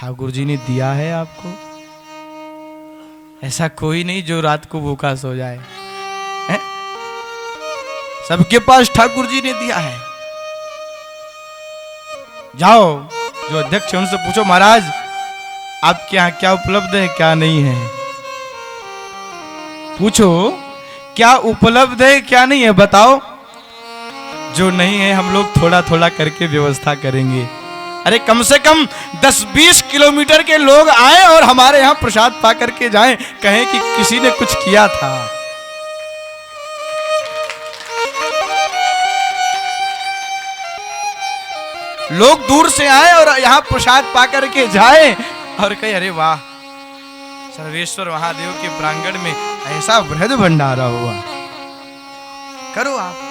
ठाकुर जी ने दिया है आपको? ऐसा कोई नहीं जो रात को भूखा सो जाए है? सबके पास ठाकुर जी ने दिया है। जाओ जो अध्यक्ष है उनसे पूछो, महाराज आपके यहाँ क्या उपलब्ध है क्या नहीं है। पूछो क्या उपलब्ध है क्या नहीं है, बताओ। जो नहीं है हम लोग थोड़ा थोड़ा करके व्यवस्था करेंगे। अरे कम से कम 10-20 किलोमीटर के लोग आए और हमारे यहाँ प्रसाद पा करके जाएं, कहें कि किसी ने कुछ किया था। लोग दूर से आए और यहाँ प्रसाद पा करके जाए और कहे अरे वाह, सर्वेश्वर महादेव के प्रांगण में ऐसा बृहद भंडारा हुआ। करो आप।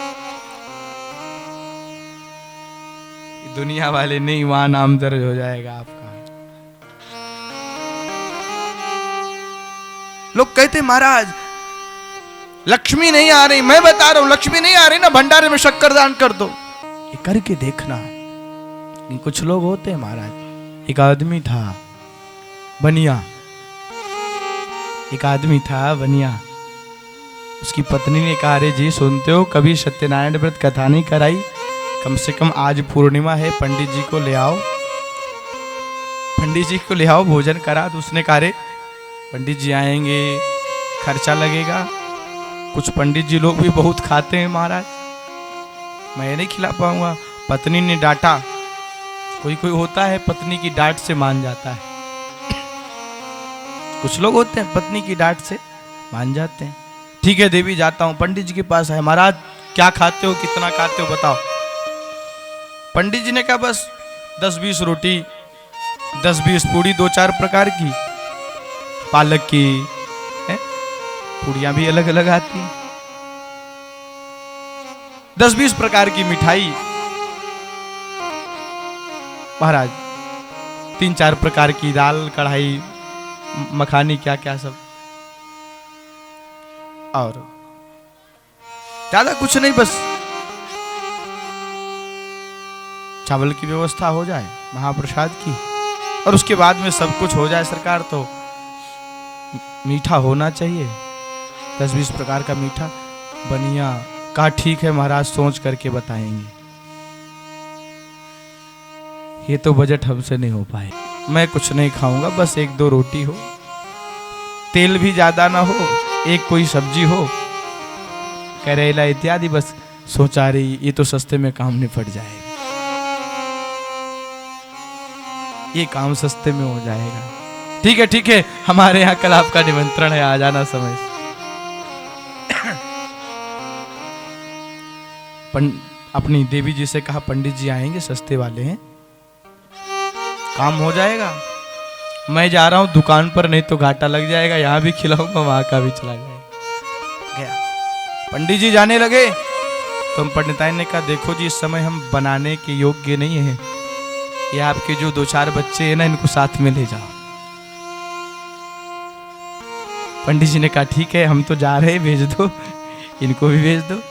दुनिया वाले नहीं, वहां नाम दर्ज हो जाएगा आपका। लोग कहते महाराज लक्ष्मी नहीं आ रही, मैं बता रहा हूं लक्ष्मी नहीं आ रही ना, भंडारे में शक्कर दान कर दो। ये करके देखना। कुछ लोग होते हैं महाराज। एक आदमी था बनिया, एक आदमी था बनिया। उसकी पत्नी ने कहा अरे जी सुनते हो, कभी सत्यनारायण व्रत कथा नहीं कराई, कम से कम आज पूर्णिमा है, पंडित जी को ले आओ, पंडित जी को ले आओ, भोजन करा। तो उसने कहा अरे पंडित जी आएंगे, खर्चा लगेगा, कुछ पंडित जी लोग भी बहुत खाते हैं महाराज, मैं नहीं खिला पाऊंगा। पत्नी ने डांटा। कोई कोई होता है पत्नी की डांट से मान जाता है, कुछ लोग होते हैं पत्नी की डांट से मान जाते हैं। ठीक है देवी जाता हूं। पंडित जी के पास है, महाराज क्या खाते हो, कितना खाते हो बताओ। पंडित जी ने कहा बस 10-20 रोटी, 10-20 पूड़ी, 2-4 प्रकार की, पालक की है, पूड़ियां भी अलग अलग आती हैं, 10-20 प्रकार की मिठाई, महाराज 3-4 प्रकार की दाल, कढ़ाई, मखानी, क्या क्या सब, और ज्यादा कुछ नहीं, बस चावल की व्यवस्था हो जाए महाप्रसाद की, और उसके बाद में सब कुछ हो जाए सरकार। तो मीठा होना चाहिए, 10-20 प्रकार का मीठा। बनिया का ठीक है महाराज, सोच करके बताएंगे। ये तो बजट हमसे नहीं हो पाए, मैं कुछ नहीं खाऊंगा, बस 1-2 रोटी हो, तेल भी ज्यादा ना हो, एक कोई सब्जी हो, करेला इत्यादि, बस सोचा रही ये तो सस्ते में काम निपट जाएगा, ये काम सस्ते में हो जाएगा। ठीक है हमारे यहाँ कल आपका निमंत्रण है, आ जाना समय से। अपनी देवी जी से कहा पंडित जी आएंगे, सस्ते वाले हैं, काम हो जाएगा। मैं जा रहा हूं दुकान पर, नहीं तो घाटा लग जाएगा, यहां भी खिलाऊंगा वहां का भी चला जाएगा। गया पंडित जी जाने लगे तो पंडिताइन ने कहा देखो जी इस समय हम बनाने के योग्य नहीं है, ये आपके जो 2-4 बच्चे हैं ना इनको साथ में ले जाओ। पंडित जी ने कहा ठीक है हम तो जा रहे हैं, भेज दो, इनको भी भेज दो।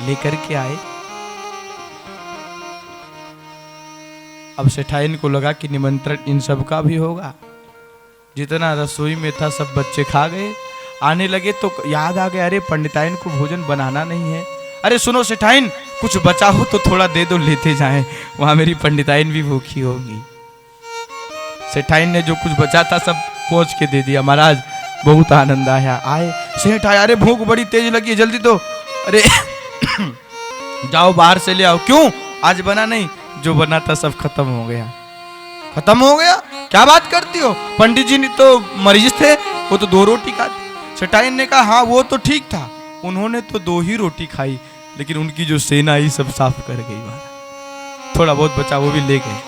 लेकर के आए। अब सेठाइन को लगा कि निमंत्रण इन सब का भी होगा, जितना रसोई में था सब बच्चे खा गए। आने लगे तो याद आ गया अरे पंडिताइन को भोजन बनाना नहीं है। अरे सुनो सेठाइन, कुछ बचा हो तो थोड़ा दे दो, लेते जाएं, वहां मेरी पंडिताइन भी भूखी होगी। सेठाइन ने जो कुछ बचा था सब पहुंच के दे दिया। महाराज बहुत आनंद आया। आए सेठ आया, अरे भूख बड़ी तेज लगी, जल्दी दो। अरे जाओ बाहर से ले आओ। क्यों? आज बना नहीं, जो बना था सब खत्म हो गया। खत्म हो गया? क्या बात करती हो? पंडित जी ने तो मरीज थे, वो तो 2 रोटी खाते। सेठाइन ने कहा हाँ वो तो ठीक था, उन्होंने तो 2 ही रोटी खाई, लेकिन उनकी जो सेना आई सब साफ कर गई। महाराज थोड़ा बहुत बचा वो भी ले गए।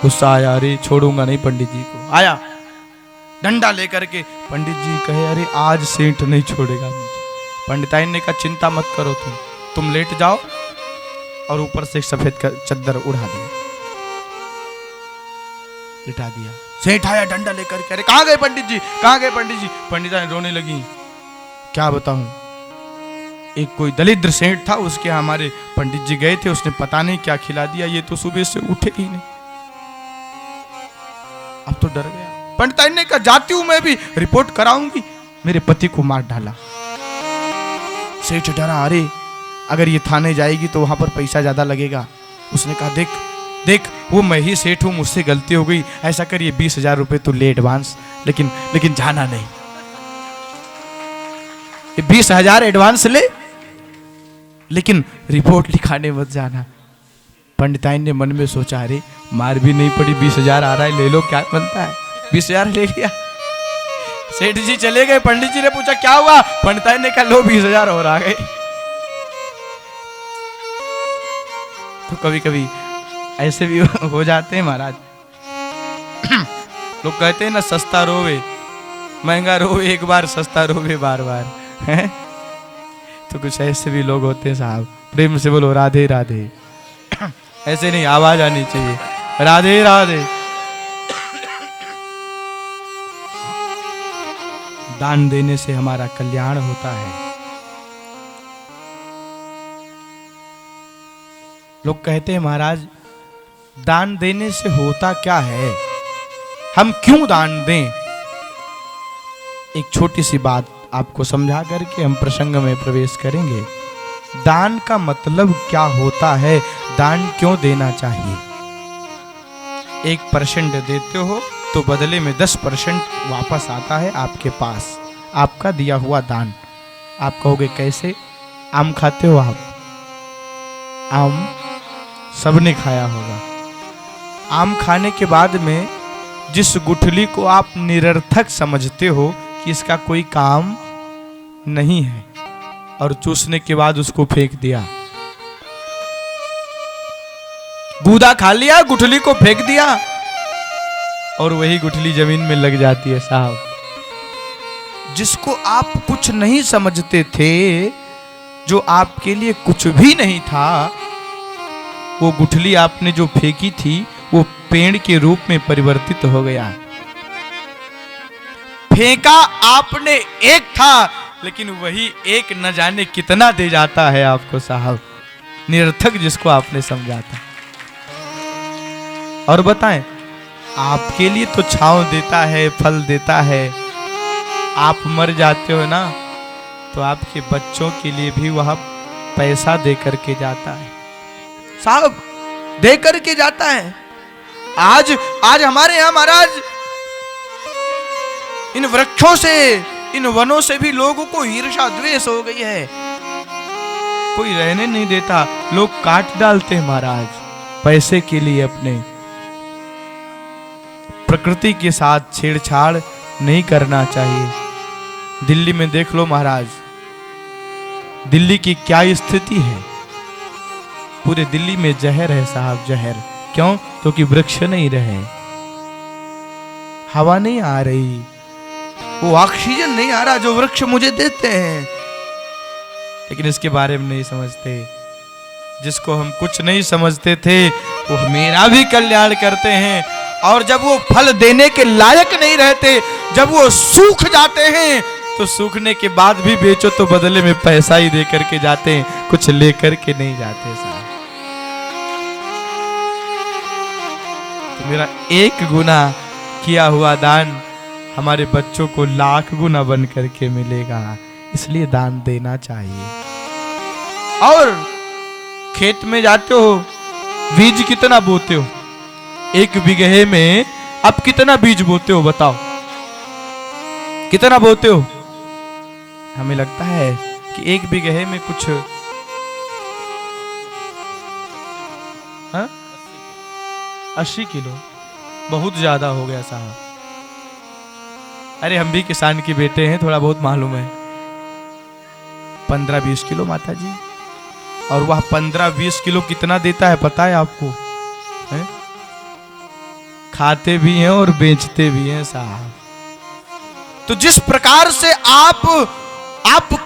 गुस्सा आया, अरे छोड़ूंगा नहीं पंडित जी को। आया डंडा लेकर के, पंडित जी कहे अरे आज सेठ नहीं छोड़ेगा मुझे। पंडिताइन ने कहा चिंता मत करो, तुम लेट जाओ, और ऊपर से एक सफेद का चद्दर उड़ा दिया, लिटा दिया। सेठ आया डंडा लेकर के, अरे कहाँ गए पंडित जी, कहाँ गए पंडित जी? पंडिताइन रोने लगी। क्या बताऊं, एक कोई दलिद्र सेठ था, उसके हमारे पंडित जी गए थे, उसने पता नहीं क्या खिला दिया, ये तो सुबह से उठे ही नहीं। अब तो डर गया। पंडिताइन ने कहा जाती हूं मैं भी रिपोर्ट कराऊंगी, मेरे पति को मार डाला। सेठ डरा, अरे अगर ये थाने जाएगी तो वहां पर पैसा ज्यादा लगेगा। उसने कहा देख देख वो मैं ही सेठ हूं, मुझसे गलती हो गई, ऐसा कर ये 20,000 रुपए तू ले एडवांस, लेकिन जाना नहीं। ये 20,000 एडवांस ले, लेकिन रिपोर्ट लिखाने मत जाना। पंडिताइन ने मन में सोचा, अरे मार भी नहीं पड़ी, 20,000 आ रहा है, ले लो, क्या बनता है। 20,000 ले लिया। सेठ जी चले गए। पंडित जी ने पूछा क्या हुआ। पंडिताइन ने कहा लो 20,000 और आ गए। तो कभी कभी ऐसे भी हो जाते हैं महाराज। लोग कहते हैं ना सस्ता रोवे महंगा रोवे एक बार, सस्ता रोवे बार बार, है? तो कुछ ऐसे भी लोग होते हैं साहब। प्रेम से बोलो राधे राधे। ऐसे नहीं, आवाज आनी चाहिए, राधे राधे। दान देने से हमारा कल्याण होता है। लोग कहते हैं महाराज दान देने से होता क्या है, हम क्यों दान दें। एक छोटी सी बात आपको समझा करके हम प्रसंग में प्रवेश करेंगे। दान का मतलब क्या होता है, दान क्यों देना चाहिए। 1% देते हो तो बदले में 10% वापस आता है आपके पास, आपका दिया हुआ दान। आप कहोगे कैसे। आम खाते हो आप, आम सबने खाया होगा। आम खाने के बाद में जिस गुठली को आप निरर्थक समझते हो कि इसका कोई काम नहीं है, और चूसने के बाद उसको फेंक दिया, गूदा खा लिया, गुठली को फेंक दिया, और वही गुठली जमीन में लग जाती है साहब। जिसको आप कुछ नहीं समझते थे, जो आपके लिए कुछ भी नहीं था, वो गुठली आपने जो फेंकी थी वो पेड़ के रूप में परिवर्तित हो गया। फेंका आपने एक था, लेकिन वही एक न जाने कितना दे जाता है आपको साहब, निरर्थक जिसको आपने समझा था। और बताएं, आपके लिए तो छांव देता है, फल देता है। आप मर जाते हो ना, तो आपके बच्चों के लिए भी वह पैसा दे करके जाता है साहब, दे करके जाता है। आज हमारे यहां महाराज इन वृक्षों से, इन वनों से भी लोगों को ईर्ष्या द्वेष हो गई है। कोई रहने नहीं देता, लोग काट डालते हैं महाराज पैसे के लिए। अपने प्रकृति के साथ छेड़छाड़ नहीं करना चाहिए। दिल्ली में देख लो महाराज, दिल्ली की क्या स्थिति है। पूरे दिल्ली में जहर है साहब, जहर। क्यों? क्योंकि वृक्ष नहीं रहे, हवा नहीं आ रही, वो ऑक्सीजन नहीं आ रहा जो वृक्ष मुझे देते हैं। लेकिन इसके बारे में नहीं समझते। जिसको हम कुछ नहीं समझते थे वो मेरा भी कल्याण करते हैं, और जब वो फल देने के लायक नहीं रहते, जब वो सूख जाते हैं, तो सूखने के बाद भी बेचो तो बदले में पैसा ही दे करके जाते हैं, कुछ लेकर के नहीं जाते साहब। तो मेरा 1 गुना किया हुआ दान हमारे बच्चों को लाख गुना बन करके मिलेगा, इसलिए दान देना चाहिए। और खेत में जाते हो, बीज कितना बोते हो? 1 बीघे में अब कितना बीज बोते हो बताओ, कितना बोते हो? हमें लगता है कि 1 बीघे में कुछ 80 किलो, बहुत ज्यादा हो गया साहब। अरे हम भी किसान के बेटे हैं, थोड़ा बहुत मालूम है। 15-20 किलो माता जी। और वह 15-20 किलो कितना देता है पता है आपको? है? खाते भी हैं और बेचते भी हैं साहब। तो जिस प्रकार से आप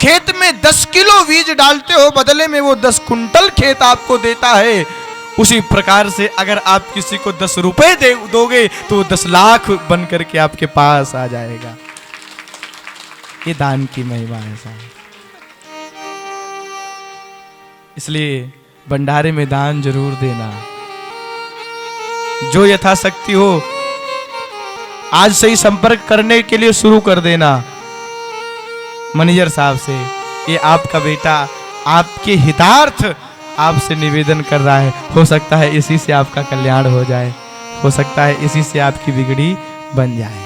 खेत में 10 किलो बीज डालते हो, बदले में वो 10 कुंटल खेत आपको देता है। उसी प्रकार से अगर आप किसी को 10 रुपए दोगे तो 10 लाख बन करके आपके पास आ जाएगा। ये दान की महिमा है साहब। इसलिए भंडारे में दान जरूर देना, जो यथाशक्ति हो आज से ही संपर्क करने के लिए शुरू कर देना मैनेजर साहब से। ये आपका बेटा आपके हितार्थ आपसे निवेदन कर रहा है, हो सकता है इसी से आपका कल्याण हो जाए, हो सकता है इसी से आपकी बिगड़ी बन जाए।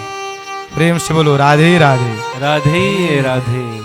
प्रेम से बोलो राधे राधे। राधे राधे।